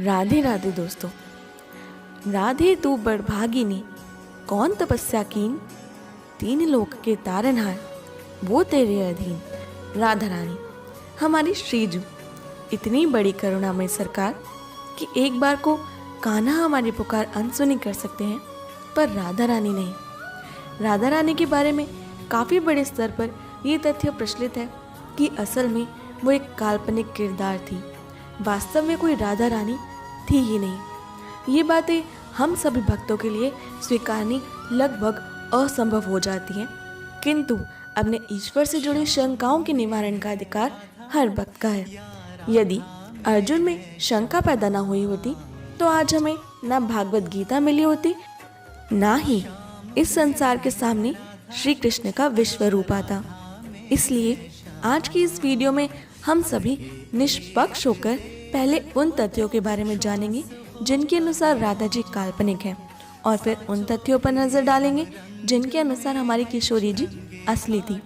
राधे राधे दोस्तों। राधे तू बड़भागिनी, कौन तपस्या कीन, तीन लोक के तारनहार, वो तेरे अधीन। राधा रानी हमारी श्रीजू इतनी बड़ी करुणामय सरकार कि एक बार को कान्हा हमारी पुकार अनसुनी कर सकते हैं, पर राधा रानी नहीं। राधा रानी के बारे में काफ़ी बड़े स्तर पर ये तथ्य प्रचलित है कि असल में वो एक काल्पनिक किरदार थी, वास्तव में कोई राधा रानी थी ही नहीं। ये बातें हम सभी भक्तों के लिए स्वीकारनी लगभग असंभव हो जाती हैं, किंतु अपने ईश्वर से जुड़ी शंकाओं के निवारण का अधिकार हर भक्त का है। यदि अर्जुन में शंका पैदा न हुई होती तो आज हमें ना भागवत गीता मिली होती, ना ही इस संसार के सामने श्री कृष्ण का विश्व रूप आता। इसलिए आज की इस वीडियो में हम सभी निष्पक्ष होकर पहले उन तथ्यों के बारे में जानेंगे जिनके अनुसार राधा जी काल्पनिक है, और फिर उन तथ्यों पर नजर डालेंगे जिनके अनुसार हमारी किशोरी जी असली थी।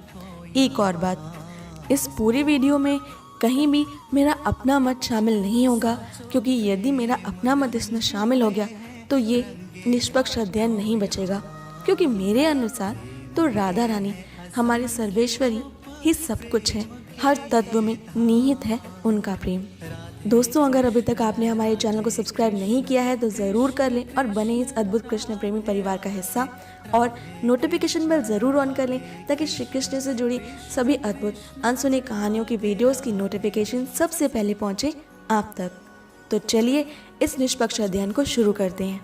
एक और बात, इस पूरी वीडियो में कहीं भी मेरा अपना मत शामिल नहीं होगा, क्योंकि यदि मेरा अपना मत इसमें शामिल हो गया तो ये निष्पक्ष अध्ययन नहीं बचेगा, क्योंकि मेरे अनुसार तो राधा रानी हमारी सर्वेश्वरी ही सब कुछ है, हर तत्व में निहित है उनका प्रेम। दोस्तों, अगर अभी तक आपने हमारे चैनल को सब्सक्राइब नहीं किया है तो ज़रूर कर लें और बने इस अद्भुत कृष्ण प्रेमी परिवार का हिस्सा, और नोटिफिकेशन बेल ज़रूर ऑन कर लें ताकि श्री कृष्ण से जुड़ी सभी अद्भुत अनसुनी कहानियों की वीडियोस की नोटिफिकेशन सबसे पहले पहुंचे आप तक। तो चलिए इस निष्पक्ष अध्ययन को शुरू करते हैं।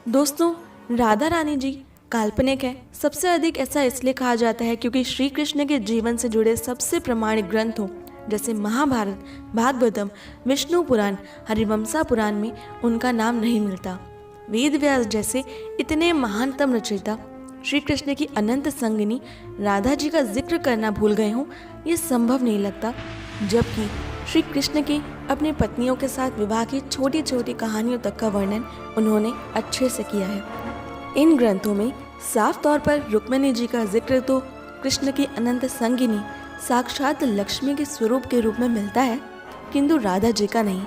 दोस्तों, राधा रानी जी काल्पनिक है। सबसे अधिक ऐसा इसलिए कहा जाता है क्योंकि श्री कृष्ण के जीवन से जुड़े सबसे प्रमाणिक ग्रंथों जैसे महाभारत, भागवतम, विष्णु पुराण, हरिवंशा पुराण में उनका नाम नहीं मिलता। वेद व्यास जैसे इतने महानतम रचयिता श्री कृष्ण की अनंत संगिनी राधा जी का जिक्र करना भूल गए हों, ये संभव नहीं लगता, जबकि श्री कृष्ण की अपनी पत्नियों के साथ विवाह की छोटी छोटी कहानियों तक का वर्णन उन्होंने अच्छे से किया है। इन ग्रंथों में साफ तौर पर रुक्मिणी जी का जिक्र तो कृष्ण की अनंत संगिनी साक्षात लक्ष्मी के स्वरूप के रूप में मिलता है, किंतु राधा जी का नहीं।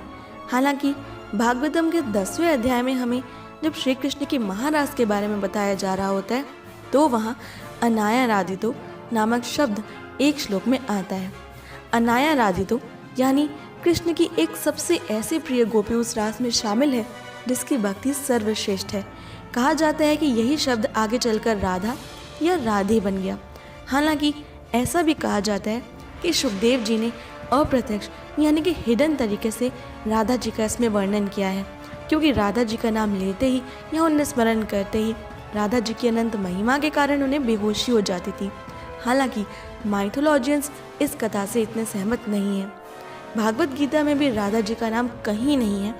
हालांकि भागवतम के 10वें अध्याय में हमें जब श्री कृष्ण की महारास के बारे में बताया जा रहा होता है तो वहाँ अनाया राधितो नामक शब्द एक श्लोक में आता है। अनाया राधितो यानी कृष्ण की एक सबसे ऐसी प्रिय गोपी उस रास में शामिल है जिसकी भक्ति सर्वश्रेष्ठ है। कहा जाता है कि यही शब्द आगे चलकर राधा या राधे बन गया। हालांकि ऐसा भी कहा जाता है कि सुखदेव जी ने अप्रत्यक्ष यानी कि हिडन तरीके से राधा जी का इसमें वर्णन किया है, क्योंकि राधा जी का नाम लेते ही या उन्हें स्मरण करते ही राधा जी की अनंत महिमा के कारण उन्हें बेहोशी हो जाती थी। हालांकि माइथोलॉजियंस इस कथा से इतने सहमत नहीं है। भागवत गीता में भी राधा जी का नाम कहीं नहीं है,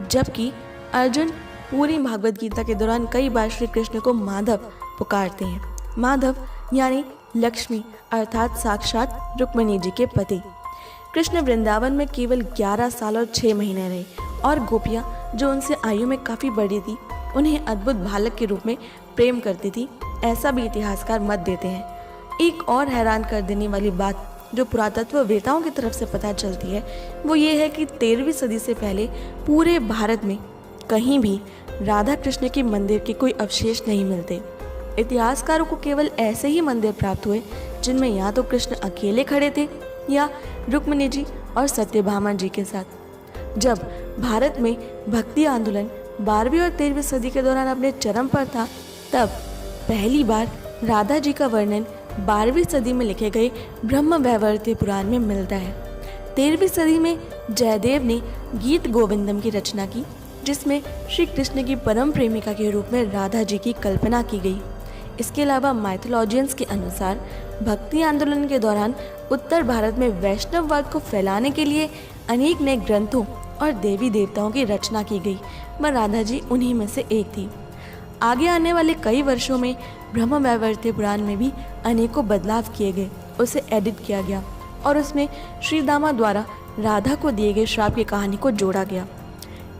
जबकि अर्जुन पूरी भागवत गीता के दौरान कई बार श्री कृष्ण को माधव पुकारते हैं। माधव यानी लक्ष्मी अर्थात साक्षात रुक्मिणी जी के पति। कृष्ण वृंदावन में केवल 11 साल और 6 महीने रहे, और गोपियाँ जो उनसे आयु में काफ़ी बड़ी थी उन्हें अद्भुत बालक के रूप में प्रेम करती थी, ऐसा भी इतिहासकार मत देते हैं। एक और हैरान कर देने वाली बात जो पुरातत्व वेताओं की तरफ से पता चलती है वो ये है कि 13वीं सदी से पहले पूरे भारत में कहीं भी राधा कृष्ण के मंदिर के कोई अवशेष नहीं मिलते। इतिहासकारों को केवल ऐसे ही मंदिर प्राप्त हुए जिनमें या तो कृष्ण अकेले खड़े थे या रुक्मिणी जी और सत्यभामा जी के साथ। जब भारत में भक्ति आंदोलन 12वीं और 13वीं सदी के दौरान अपने चरम पर था, तब पहली बार राधा जी का वर्णन 12वीं सदी में लिखे गए ब्रह्म वैवर्त पुराण में मिलता है। 13वीं सदी में जयदेव ने गीत गोविंदम की रचना की, जिसमें श्री कृष्ण की परम प्रेमिका के रूप में राधा जी की कल्पना की गई। इसके अलावा माइथोलॉजियंस के अनुसार भक्ति आंदोलन के दौरान उत्तर भारत में वैष्णववाद को फैलाने के लिए अनेक नए ग्रंथों और देवी देवताओं की रचना की गई, पर राधा जी उन्हीं में से एक थी। आगे आने वाले कई वर्षों में ब्रह्म वैवर्त पुराण में भी अनेकों बदलाव किए गए, उसे एडिट किया गया और उसमें श्री दामा द्वारा राधा को दिए गए श्राप की कहानी को जोड़ा गया।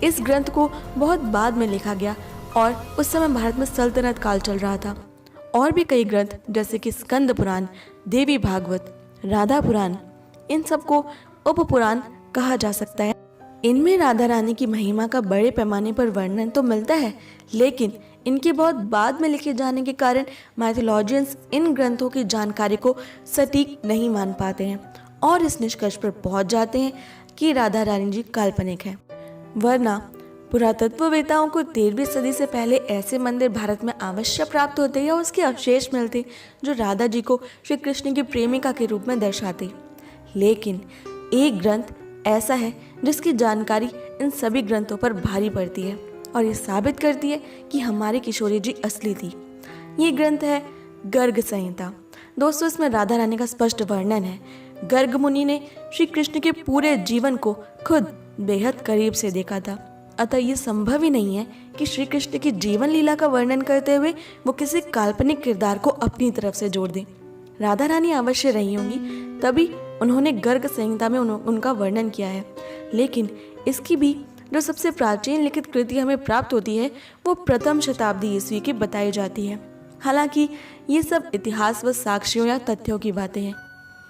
इस ग्रंथ को बहुत बाद में लिखा गया और उस समय भारत में सल्तनत काल चल रहा था। और भी कई ग्रंथ जैसे कि स्कंद पुराण, देवी भागवत, राधा पुराण, इन सबको उपपुराण कहा जा सकता है। इनमें राधा रानी की महिमा का बड़े पैमाने पर वर्णन तो मिलता है, लेकिन इनके बहुत बाद में लिखे जाने के कारण माइथोलॉजियंस इन ग्रंथों की जानकारी को सटीक नहीं मान पाते हैं और इस निष्कर्ष पर पहुंच जाते हैं कि राधा रानी जी काल्पनिक है। वरना पुरातत्ववेताओं को 13वीं सदी से पहले ऐसे मंदिर भारत में अवश्य प्राप्त होते या उसके अवशेष मिलते जो राधा जी को श्री कृष्ण की प्रेमिका के रूप में दर्शाते। लेकिन एक ग्रंथ ऐसा है जिसकी जानकारी इन सभी ग्रंथों पर भारी पड़ती है और ये साबित करती है कि हमारी किशोरी जी असली थी। ये ग्रंथ है गर्ग संहिता। दोस्तों, इसमें राधा रानी का स्पष्ट वर्णन है। गर्ग मुनि ने श्री कृष्ण के पूरे जीवन को खुद बेहद करीब से देखा था, अतः ये संभव ही नहीं है कि श्री कृष्ण की जीवन लीला का वर्णन करते हुए वो किसी काल्पनिक किरदार को अपनी तरफ से जोड़ दें। राधा रानी अवश्य रही होंगी, तभी उन्होंने गर्ग संहिता में उनका वर्णन किया है। लेकिन इसकी भी जो सबसे प्राचीन लिखित कृति हमें प्राप्त होती है वो प्रथम शताब्दी ईस्वी की बताई जाती है। हालांकि ये सब इतिहास व साक्ष्यों या तथ्यों की बातें हैं।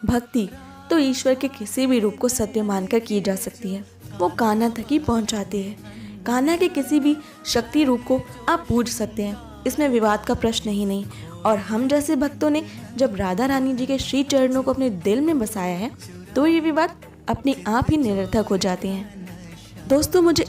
भक्ति तो ईश्वर के किसी भी रूप को सत्य मानकर की जा सकती है, वो कान्हा तक ही पहुंचाती है। कान्हा के किसी भी शक्ति रूप को आप पूज सकते हैं, इसमें विवाद का प्रश्न ही नहीं। और हम जैसे भक्तों ने जब राधा रानी जी के श्री चरणों को अपने दिल में बसाया है तो ये विवाद अपने आप ही निरर्थक हो जाते हैं। दोस्तों, मुझे